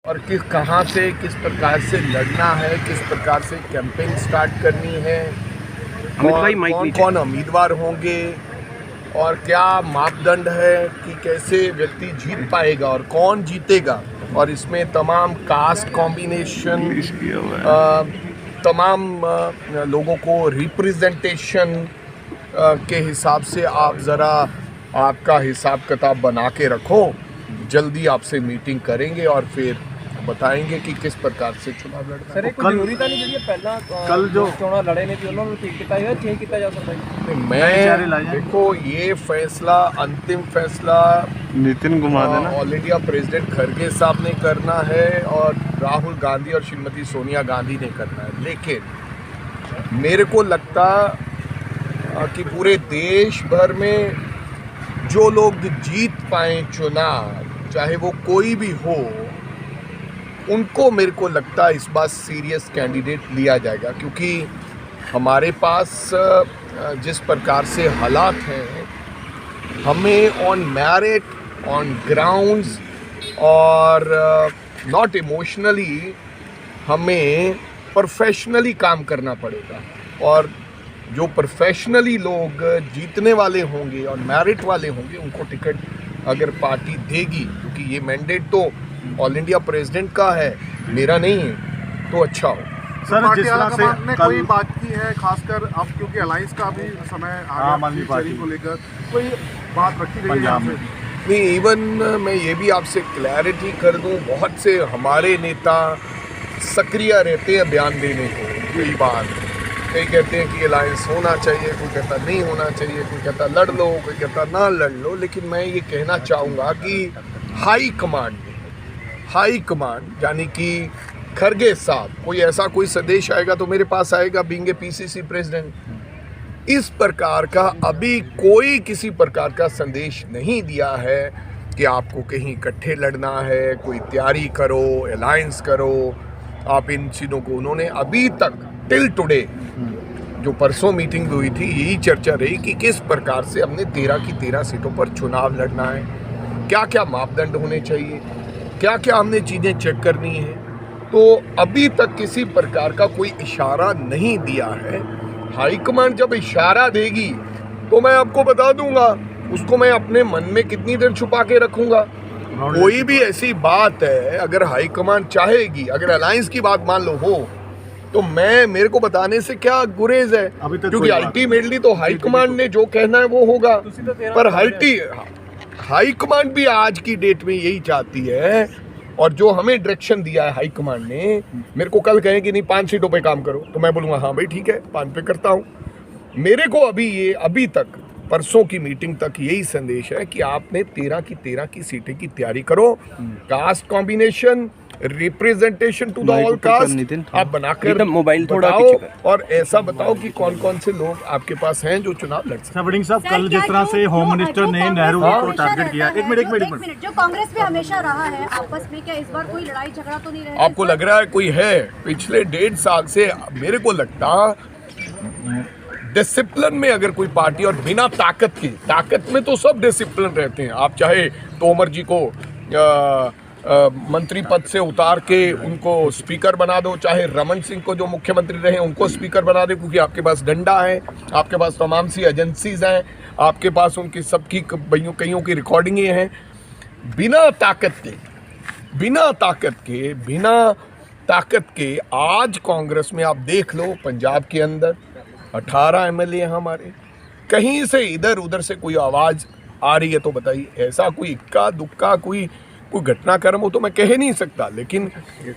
और कहाँ से किस प्रकार से लड़ना है, किस प्रकार से कैंपेन स्टार्ट करनी है, कौन कौन उम्मीदवार होंगे और क्या मापदंड है कि कैसे व्यक्ति जीत पाएगा और कौन जीतेगा। और इसमें तमाम कास्ट कॉम्बिनेशन, तमाम लोगों को रिप्रेजेंटेशन के हिसाब से आप ज़रा आपका हिसाब किताब बना के रखो। जल्दी आपसे मीटिंग करेंगे और फिर बताएंगे कि किस प्रकार से चुनाव लड़ना है। सर कोई जरूरी था नहीं जी पहला कल जो चुनाव लड़े ने थी उन्होंने ठीक किया या चेंज किया जा सकता है। मैं देखो ये फैसला, अंतिम फैसला नितिन कुमार है ना, ऑल इंडिया प्रेसिडेंट खड़गे साहब ने करना है और राहुल गांधी और श्रीमती सोनिया गांधी ने करना है। लेकिन मेरे को लगता कि पूरे देश भर में जो लोग जीत पाए चुनाव, चाहे वो कोई भी हो, उनको मेरे को लगता है इस बार सीरियस कैंडिडेट लिया जाएगा। क्योंकि हमारे पास जिस प्रकार से हालात हैं, हमें ऑन मेरिट, ऑन ग्राउंड्स और नॉट इमोशनली हमें प्रोफेशनली काम करना पड़ेगा। और जो प्रोफेशनली लोग जीतने वाले होंगे और मेरिट वाले होंगे उनको टिकट अगर पार्टी देगी, क्योंकि ये मैंडेट तो ऑल इंडिया प्रेसिडेंट का है, मेरा नहीं है, तो अच्छा हो। सर जिस तरह से ने कोई बात की है, खासकर अब क्योंकि अलायंस का भी समय आ गया को लेकर कोई बात रखी गई है नहीं। इवन मैं ये भी आपसे क्लैरिटी कर दूं, बहुत से हमारे नेता सक्रिय रहते हैं बयान देने को। कई बार कई कहते हैं कि अलायंस होना चाहिए, कोई कहता नहीं होना चाहिए, कोई कहता लड़ लो, कोई कहता ना लड़ लो। लेकिन मैं ये कहना चाहूँगा कि हाई कमांड यानी कि खड़गे साहब, कोई ऐसा कोई संदेश आएगा तो मेरे पास आएगा, बीइंग ए पीसीसी प्रेसिडेंट। इस प्रकार का अभी कोई किसी प्रकार का संदेश नहीं दिया है कि आपको कहीं इकट्ठे लड़ना है, कोई तैयारी करो, अलायंस करो, आप इन चीज़ों को। उन्होंने अभी तक टिल टुडे, जो परसों मीटिंग हुई थी, यही चर्चा रही कि किस प्रकार से हमने 13 की 13 सीटों पर चुनाव लड़ना है, क्या क्या मापदंड होने चाहिए, क्या क्या हमने चीज़ें चेक करनी है। तो अभी तक किसी प्रकार का कोई इशारा नहीं दिया है। हाईकमांड जब इशारा देगी तो मैं आपको बता दूंगा, उसको मैं अपने मन में कितनी देर छुपा के रखूंगा। कोई भी ऐसी बात है, अगर हाईकमांड चाहेगी, अगर अलायंस की बात मान लो हो, तो मेरे को बताने से क्या गुरेज है, क्योंकि अल्टीमेटली तो हाईकमांड ने जो कहना है वो होगा। पर हाईकमांड भी आज की डेट में यही चाहती है, और जो हमें डायरेक्शन दिया है हाईकमांड ने, मेरे को कल कहें कि नहीं 5 सीटों पे काम करो, तो मैं बोलूँगा हाँ भाई ठीक है 5 पे करता हूँ। मेरे को अभी तक परसों की मीटिंग तक यही संदेश है कि आपने 13 की 13 की सीटें की तैयारी करो। Caste combination, representation to the all caste आप बनाकर मोबाइल थोड़ा बताओ, और ऐसा बताओ कि कौन कौन से लोग आपके पास हैं जो चुनाव लड़ सकते हैं। वड़िंग साहब, कल जिस तरह से होम मिनिस्टर ने नेहरू को टारगेट किया, एक मिनट, जो कांग्रेस में हमेशा रहा है आपस में, क्या इस बार कोई लड़ाई झगड़ा तो नहीं रहा? आपको लग रहा है कोई है? पिछले 1.5 साल से मेरे को लगता डिसिप्लिन में अगर कोई पार्टी, और बिना ताकत में तो सब डिसिप्लिन रहते हैं। आप चाहे तोमर जी को मंत्री पद से उतार के उनको स्पीकर बना दो, चाहे रमन सिंह को जो मुख्यमंत्री रहे उनको स्पीकर बना दो, क्योंकि आपके पास डंडा है, आपके पास तमाम सी एजेंसीज हैं, आपके पास उनकी सबकी कईयों की रिकॉर्डिंगें हैं। बिना ताकत के आज कांग्रेस में आप देख लो, पंजाब के अंदर 18 एमएलए हैं हमारे। कहीं से इधर उधर से कोई आवाज़ आ रही है तो बताइए, ऐसा कोई इक्का दुक्का कोई घटनाक्रम हो तो मैं कह नहीं सकता। लेकिन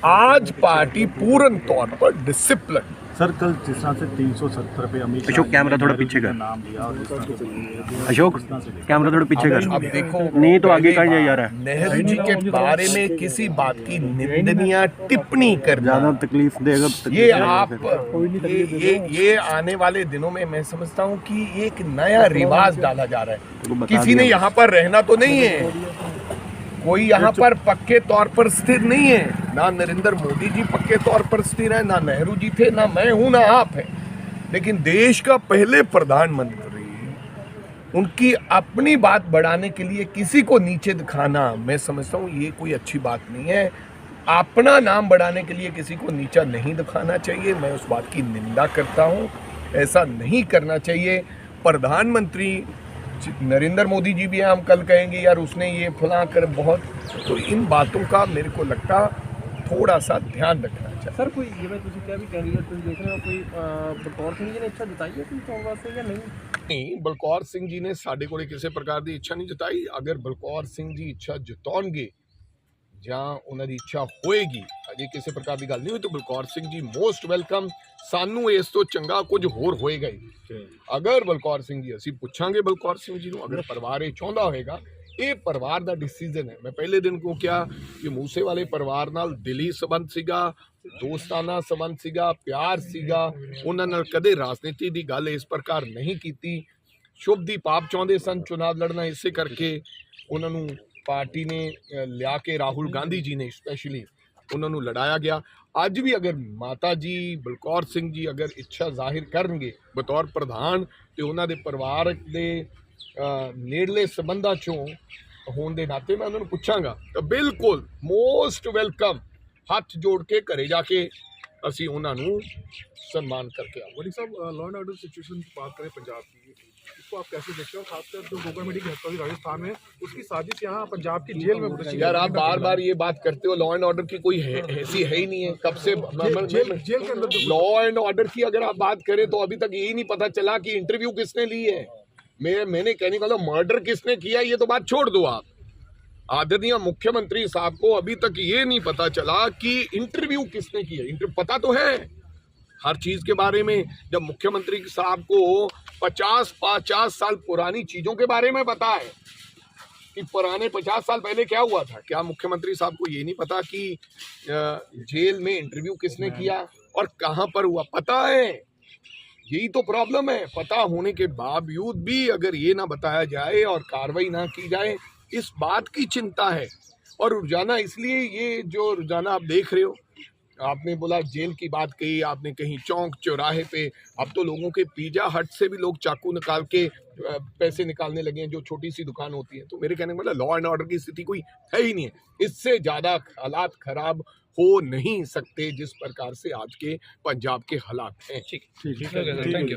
आज पार्टी पूर्ण तौर पर डिसिप्लिन। सर कल जिस तरह से 370 पे अशोक कैमरा थोड़ा पीछे कर, अशोक कैमरा थोड़ा पीछे कर। अब देखो, नहीं तो आगे कहाँ जा रहा है। नेहरू जी के बारे में किसी बात की निंदनीय टिप्पणी करना ज्यादा तकलीफ देगा, ये आप ये आने वाले दिनों में मैं समझता हूँ कि एक नया रिवाज डाला जा रहा है। किसी ने यहाँ पर रहना तो नहीं है, कोई यहाँ पर पक्के तौर पर स्थिर नहीं है। ना नरेंद्र मोदी जी पक्के तौर पर स्थिर है, ना नेहरू जी थे, ना मैं हूँ, ना आप है। लेकिन देश का पहले प्रधानमंत्री, उनकी अपनी बात बढ़ाने के लिए किसी को नीचे दिखाना, मैं समझता हूँ ये कोई अच्छी बात नहीं है। अपना नाम बढ़ाने के लिए किसी को नीचा नहीं दिखाना चाहिए। मैं उस बात की निंदा करता हूँ, ऐसा नहीं करना चाहिए। प्रधानमंत्री नरेंद्र मोदी जी भी हैं, हम कल कहेंगे यार उसने ये फला कर बहुत, तो इन बातों का मेरे को लगता थोड़ा सा ध्यान रखना चाहिए। सर कोई जिਵੇਂ ਤੁਸੀਂ ਕਿਹਾ ਵੀ ਕੈਂਡੀਡੇਟ ਤੁਸੀਂ ਦੇਖ ਰਹੇ ਹੋ ਕੋਈ ਬਲਕੌਰ ਸਿੰਘ ਜੀ ਨੇ ਇੱਛਾ ਜਤਾਈ ਹੈ ਕੋਈ ਚੋਣ ਵਾਸਤੇ ਜਾਂ ਨਹੀਂ? ਨਹੀਂ, ਬਲਕੌਰ ਸਿੰਘ ਜੀ ਨੇ ਸਾਡੇ ਕੋਲੇ ਕਿਸੇ ਪ੍ਰਕਾਰ ਦੀ ਇੱਛਾ ਨਹੀਂ ਜਤਾਈ। ਅਗਰ ਬਲਕੌਰ ਸਿੰਘ ਜੀ ਇੱਛਾ ਜਤਾਉਣਗੇ ਜਾਂ ਉਹਨਾਂ ਦੀ ਇੱਛਾ ਹੋਏਗੀ, ਅਜੇ ਕਿਸੇ ਪ੍ਰਕਾਰ ਦੀ ਗੱਲ ਨਹੀਂ ਹੋਈ, ਤਾਂ ਬਲਕੌਰ ਸਿੰਘ ਜੀ ਮੋਸਟ ਵੈਲਕਮ। ਸਾਨੂੰ ਇਸ ਤੋਂ ਚੰਗਾ ਕੁਝ ਹੋਰ ਹੋਏਗਾ ਹੀ। ਅਗਰ ਬਲਕੌਰ ਸਿੰਘ ਜੀ, ਅਸੀਂ ਪੁੱਛਾਂਗੇ ਬਲਕੌਰ ਸਿੰਘ ਜੀ ਨੂੰ, ਅਗਰ ਪਰਿਵਾਰ ਇਹ ਚਾਹੁੰਦਾ ਹੋਏਗਾ, ਇਹ ਪਰਿਵਾਰ ਦਾ ਡਿਸੀਜਨ ਹੈ। ਮੈਂ ਪਹਿਲੇ ਦਿਨ ਕੋ ਕਿਹਾ ਕਿ ਮੂਸੇ ਵਾਲੇ ਪਰਿਵਾਰ ਨਾਲ ਦਿਲੀ ਸੰਬੰਧ ਸੀਗਾ, ਦੋਸਤਾਨਾ ਸੰਬੰਧ ਸੀਗਾ, ਪਿਆਰ ਸੀਗਾ, ਉਹਨਾਂ ਨਾਲ ਕਦੇ ਰਾਜਨੀਤੀ ਦੀ ਗੱਲ ਇਸ ਪ੍ਰਕਾਰ ਨਹੀਂ ਕੀਤੀ। ਸ਼ੁਭਦੀਪ ਆਪ ਚਾਹੁੰਦੇ ਸਨ ਚੁਣਾਵ ਲੜਨਾ, ਇਸੇ ਕਰਕੇ ਉਹਨਾਂ ਨੂੰ ਪਾਰਟੀ ਨੇ ਲਿਆ ਕੇ ਰਾਹੁਲ ਗਾਂਧੀ ਜੀ ਨੇ ਸਪੈਸ਼ਲੀ ਉਹਨਾਂ ਨੂੰ ਲੜਾਇਆ ਗਿਆ। ਅੱਜ ਵੀ ਅਗਰ ਮਾਤਾ ਜੀ ਬਲਕੌਰ ਸਿੰਘ ਜੀ ਅਗਰ ਇੱਛਾ ਜ਼ਾਹਿਰ ਕਰਨਗੇ ਬਤੌਰ ਪ੍ਰਧਾਨ, ਤੇ ਉਹਨਾਂ ਦੇ ਪਰਿਵਾਰ ਦੇ ਨੇੜਲੇ ਸੰਬੰਧਾਂ ਚੋਂ ਹੋਣ ਦੇ ਨਾਤੇ ਮੈਂ ਉਹਨਾਂ ਨੂੰ ਪੁੱਛਾਂਗਾ, ਤਾਂ ਬਿਲਕੁਲ ਮੋਸਟ ਵੈਲਕਮ। ਹੱਥ ਜੋੜ ਕੇ ਘਰੇ ਜਾ ਕੇ ਅਸੀਂ ਉਹਨਾਂ ਨੂੰ सम्मान करके आओ। वली साहब, लॉ एंड ऑर्डर सिचुएशन की बात करें पंजाब की, इसको आप कैसे देखते हो? खासकर जो गोगा मेडी की हत्या हुई राजस्थान में, उसकी साजिश यहाँ पंजाब की जेल में हो रही है। यार आप बार बार ये बात करते हो, लॉ एंड ऑर्डर की कोई ऐसी है ही नहीं है। कब से जेल के अंदर लॉ एंड ऑर्डर की अगर आप बात करें तो अभी तक यही नहीं पता चला कि इंटरव्यू किसने ली है। मैंने कहने का मर्डर किसने किया, ये तो बात छोड़ दो आप। आदरणीय मुख्यमंत्री साहब को अभी तक ये नहीं पता चला कि इंटरव्यू किसने किया। पता तो है हर चीज के बारे में। जब मुख्यमंत्री साहब को 50 साल पुरानी चीजों के बारे में पता है कि पुराने 50 साल पहले क्या हुआ था, क्या मुख्यमंत्री साहब को ये नहीं पता कि जेल में इंटरव्यू किसने किया और कहां पर हुआ? पता है। यही तो प्रॉब्लम है। पता होने के बावजूद भी अगर ये ना बताया जाए और कार्रवाई ना की जाए, इस बात की चिंता है। और रोजाना, इसलिए ये जो रोजाना आप देख रहे हो, आपने बोला जेल की बात कही, आपने कहीं चौक चौराहे पे, अब तो लोगों के पिज़्ज़ा हट से भी लोग चाकू निकाल के पैसे निकालने लगे हैं, जो छोटी सी दुकान होती है। तो मेरे कहने का मतलब लॉ एंड ऑर्डर की स्थिति कोई है ही नहीं है। इससे ज़्यादा हालात खराब हो नहीं सकते जिस प्रकार से आज के पंजाब के हालात हैं। ठीक है, थैंक यू।